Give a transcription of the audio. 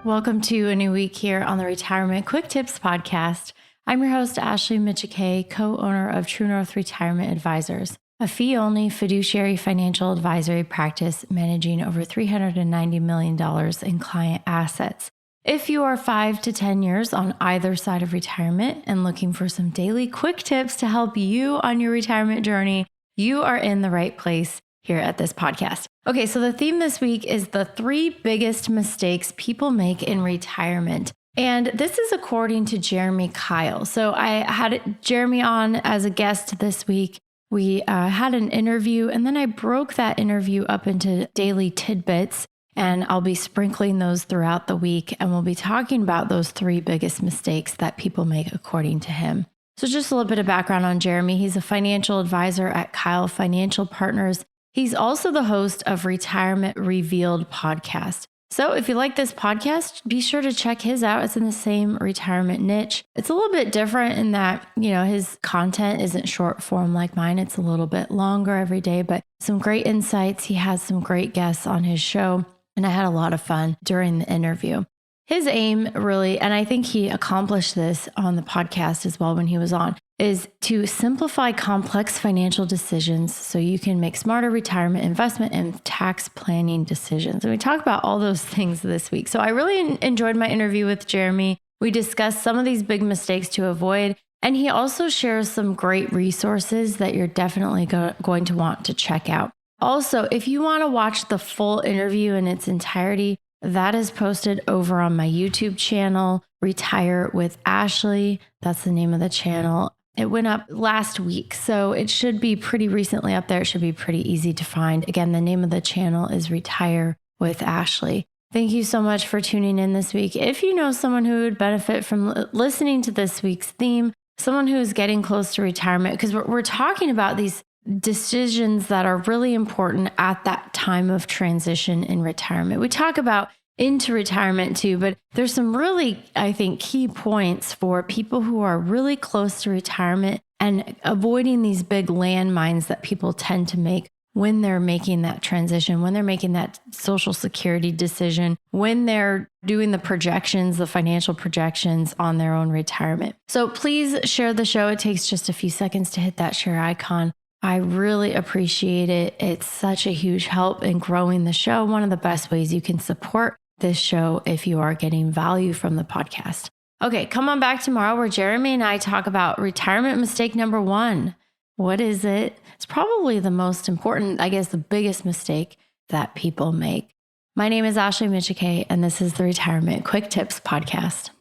Welcome to a new week here on the Retirement Quick Tips podcast. I'm your host, Ashley Micciche, co-owner of True North Retirement Advisors, a fee-only fiduciary financial advisory practice managing over $390 million in client assets. If you are 5 to 10 years on either side of retirement and looking for some daily quick tips to help you on your retirement journey, you are in the right place here at this podcast. Okay, so the theme this week is the 3 biggest mistakes people make in retirement. And this is according to Jeremy Keil. So I had Jeremy on as a guest this week. We had an interview, and then I broke that interview up into daily tidbits, and I'll be sprinkling those throughout the week, and we'll be talking about those 3 biggest mistakes that people make according to him. So just a little bit of background on Jeremy. He's a financial advisor at Keil Financial Partners. He's also the host of Retirement Revealed podcast. So if you like this podcast, be sure to check his out. It's in the same retirement niche. It's a little bit different in that, his content isn't short form like mine. It's a little bit longer every day, but some great insights. He has some great guests on his show, and I had a lot of fun during the interview. His aim really, and I think he accomplished this on the podcast as well when he was on, is to simplify complex financial decisions so you can make smarter retirement, investment, and tax planning decisions. And we talk about all those things this week. So I really enjoyed my interview with Jeremy. We discussed some of these big mistakes to avoid, and he also shares some great resources that you're definitely going to want to check out. Also, if you want to watch the full interview in its entirety, that is posted over on my YouTube channel, Retire with Ashley. That's the name of the channel. It went up last week, so it should be pretty recently up there. It should be pretty easy to find. Again, the name of the channel is Retire with Ashley. Thank you so much for tuning in this week. If you know someone who would benefit from listening to this week's theme, someone who is getting close to retirement, because we're talking about these decisions that are really important at that time of transition in retirement. We talk about into retirement too, but there's some really, I think, key points for people who are really close to retirement and avoiding these big landmines that people tend to make when they're making that transition, when they're making that Social Security decision, when they're doing the projections, the financial projections on their own retirement. So please share the show. It takes just a few seconds to hit that share icon. I really appreciate it. It's such a huge help in growing the show. One of the best ways you can support this show if you are getting value from the podcast. Okay, come on back tomorrow where Jeremy and I talk about retirement mistake number 1. What is it? It's probably the most important, I guess, the biggest mistake that people make. My name is Ashley Micciche, and this is the Retirement Quick Tips podcast.